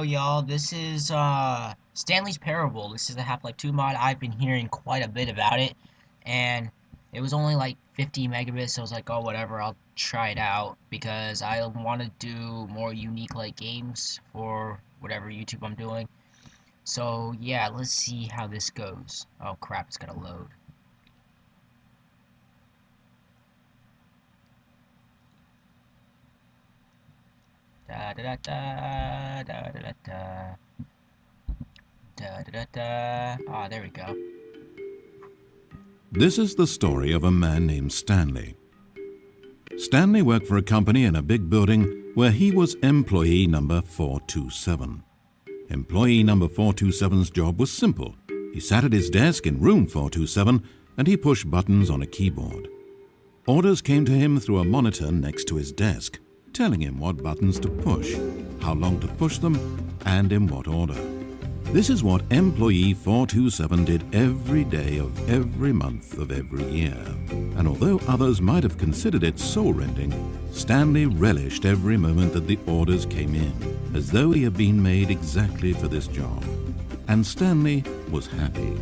y'all. This is Stanley's Parable. This is the Half-Life 2 mod. I've been hearing quite a bit about it, and it was only like 50 megabits, so I was like, oh, whatever, I'll try it out, because I want to do more unique like games for whatever YouTube I'm doing. So yeah, let's see how this goes. Oh crap, it's gotta load. Da da da da da da da da da da da. Ah, there we go. This is the story of a man named Stanley. Stanley worked for a company in a big building where he was employee number 427. Employee number 427's job was simple. He sat at his desk in room 427 and he pushed buttons on a keyboard. Orders came to him through a monitor next to his desk, telling him what buttons to push, how long to push them, and in what order. This is what employee 427 did every day of every month of every year. And although others might have considered it soul-rending, Stanley relished every moment that the orders came in, as though he had been made exactly for this job. And Stanley was happy.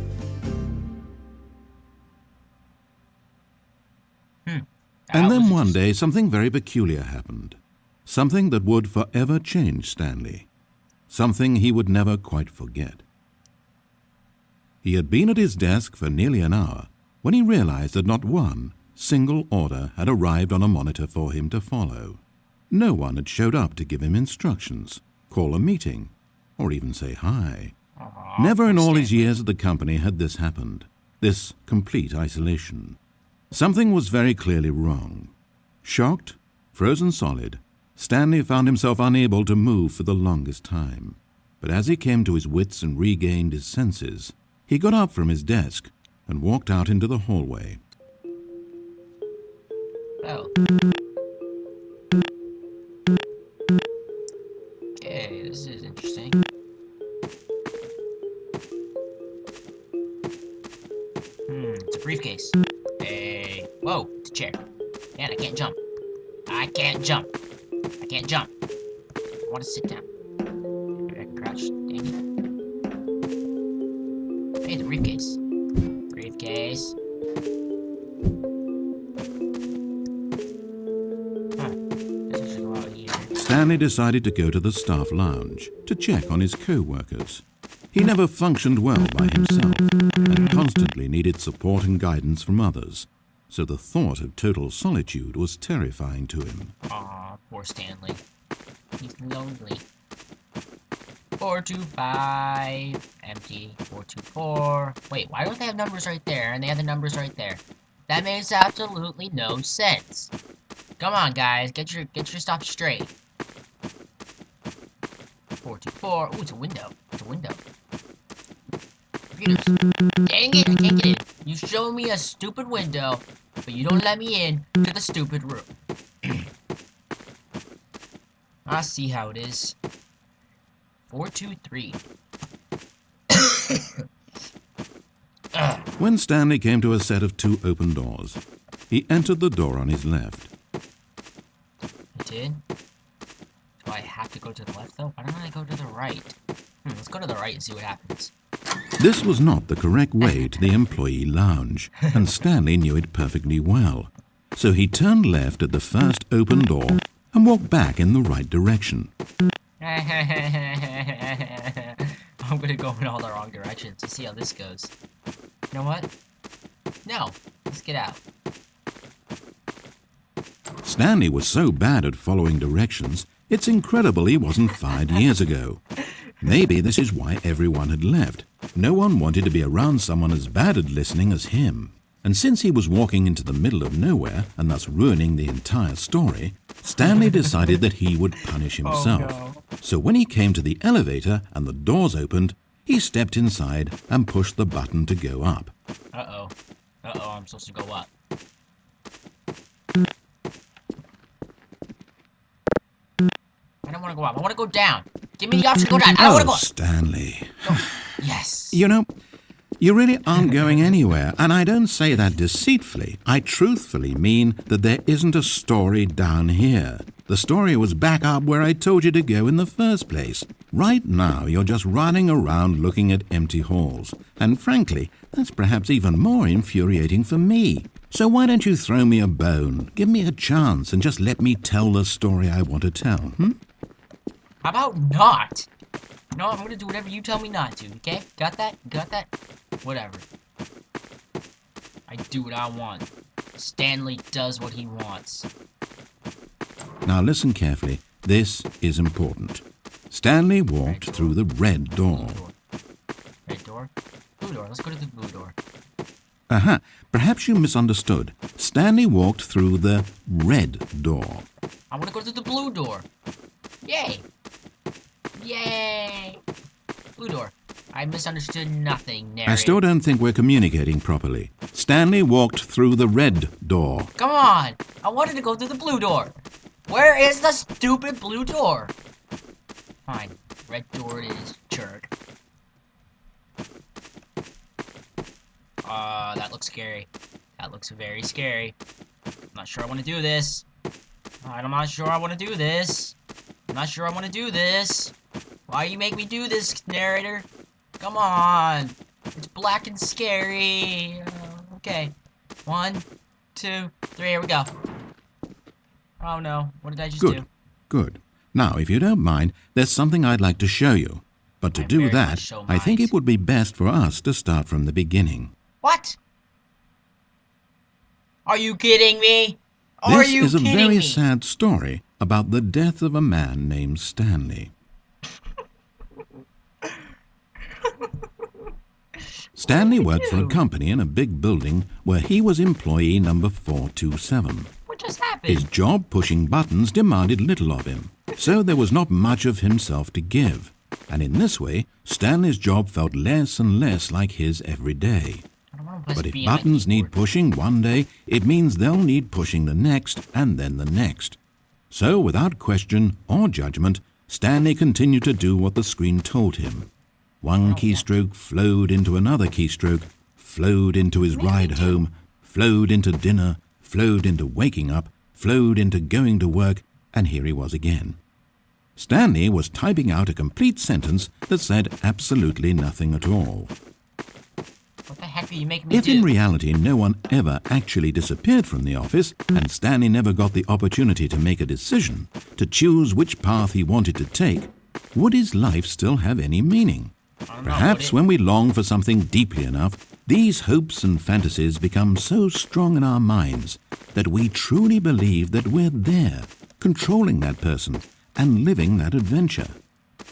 And then one day something very peculiar happened. Something that would forever change Stanley. Something he would never quite forget. He had been at his desk for nearly an hour when he realized that not one single order had arrived on a monitor for him to follow. No one had showed up to give him instructions, call a meeting, or even say hi. Never in all his years at the company had this happened, this complete isolation. Something was very clearly wrong. Shocked, frozen solid, Stanley found himself unable to move for the longest time. But as he came to his wits and regained his senses, he got up from his desk and walked out into the hallway. Oh. Okay, this is interesting. It's a briefcase. Hey. Whoa, it's a chair. Man, I can't jump. I can't jump. I can't jump. I want to sit down. I crouch. Dang it. Hey, the briefcase. Briefcase. This is a lot easier. Stanley decided to go to the staff lounge to check on his co-workers. He never functioned well by himself and constantly needed support and guidance from others, so the thought of total solitude was terrifying to him. Aw, poor Stanley. He's lonely. 425, empty, 424. Wait, why don't they have numbers right there and they have the numbers right there? That makes absolutely no sense. Come on, guys, get your stuff straight. 424. Ooh, it's a window. It's a window. Computers. Dang it, I can't get in. You show me a stupid window, but you don't let me in to the stupid room. I see how it is. 423. When Stanley came to a set of two open doors, he entered the door on his left. I did? Do I have to go to the left, though? Why don't I go to the right? Let's go to the right and see what happens. This was not the correct way to the employee lounge, and Stanley knew it perfectly well. So he turned left at the first open door and walked back in the right direction. I'm gonna go in all the wrong directions to see how this goes. You know what? No, let's get out. Stanley was so bad at following directions, it's incredible he wasn't fired years ago. Maybe this is why everyone had left. No one wanted to be around someone as bad at listening as him. And since he was walking into the middle of nowhere and thus ruining the entire story, Stanley decided that he would punish himself. Oh, no. So when he came to the elevator and the doors opened, he stepped inside and pushed the button to go up. Uh-oh. Uh-oh, I'm supposed to go up. I don't want to go up. I want to go down. Give me the option to go down. I don't want to go up. Stanley. Oh, yes. You know, you really aren't going anywhere, and I don't say that deceitfully. I truthfully mean that there isn't a story down here. The story was back up where I told you to go in the first place. Right now, you're just running around looking at empty halls. And frankly, that's perhaps even more infuriating for me. So why don't you throw me a bone, give me a chance, and just let me tell the story I want to tell, How about not? No, I'm gonna do whatever you tell me not to, okay? Got that? Got that? Whatever. I do what I want. Stanley does what he wants. Now listen carefully. This is important. Stanley walked through the red door. Red door? Blue door. Let's go to the blue door. Aha, perhaps you misunderstood. Stanley walked through the red door. I want to go to the blue door. Yay! Yay! Blue door. I misunderstood nothing, narrator. I still don't think we're communicating properly. Stanley walked through the red door. Come on! I wanted to go through the blue door. Where is the stupid blue door? Fine. Red door it is, jerk. That looks scary. That looks very scary. I'm not sure I want to do this. I'm not sure I want to do this. I'm not sure I want to do this. Why you make me do this, narrator? Come on. It's black and scary. Okay. 1, 2, 3. Here we go. Oh no. What did I just do? Good. Now, if you don't mind, there's something I'd like to show you. But to do that, I think it would be best for us to start from the beginning. What? Are you kidding me? Are you This is a kidding very me? sad story about the death of a man named Stanley. Stanley worked for a company in a big building where he was employee number 427. What just happened? His job pushing buttons demanded little of him, so there was not much of himself to give. And in this way, Stanley's job felt less and less like his every day. But if buttons need pushing one day, it means they'll need pushing the next and then the next. So without question or judgment, Stanley continued to do what the screen told him. One keystroke flowed into another keystroke, flowed into his ride home, flowed into dinner, flowed into waking up, flowed into going to work, and here he was again. Stanley was typing out a complete sentence that said absolutely nothing at all. What the heck are you making me If do? in reality no one ever actually disappeared from the office, and Stanley never got the opportunity to make a decision, to choose which path he wanted to take, would his life still have any meaning? Perhaps when we long for something deeply enough, these hopes and fantasies become so strong in our minds that we truly believe that we're there, controlling that person and living that adventure.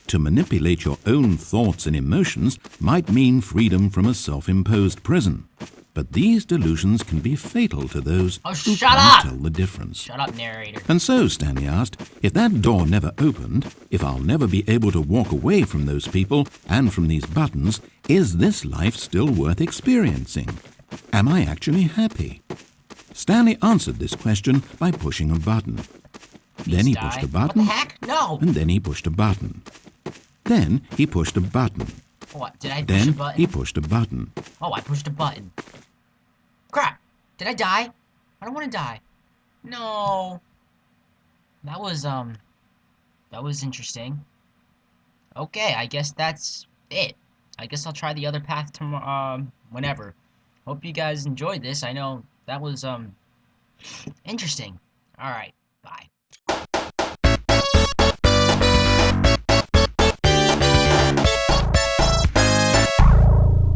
To manipulate your own thoughts and emotions might mean freedom from a self-imposed prison. But these delusions can be fatal to those who can't tell the difference. Shut up, narrator. And so, Stanley asked, if that door never opened, if I'll never be able to walk away from those people and from these buttons, is this life still worth experiencing? Am I actually happy? Stanley answered this question by pushing a button. Then he pushed a button. What the heck? No! And then he pushed a button. Then he pushed a button. What? Did I push a button? Then he pushed a button. Oh, I pushed a button. Crap! Did I die? I don't want to die. No. That was interesting. Okay, I guess that's it. I guess I'll try the other path tomorrow, whenever. Hope you guys enjoyed this. I know that was, interesting. Alright, bye.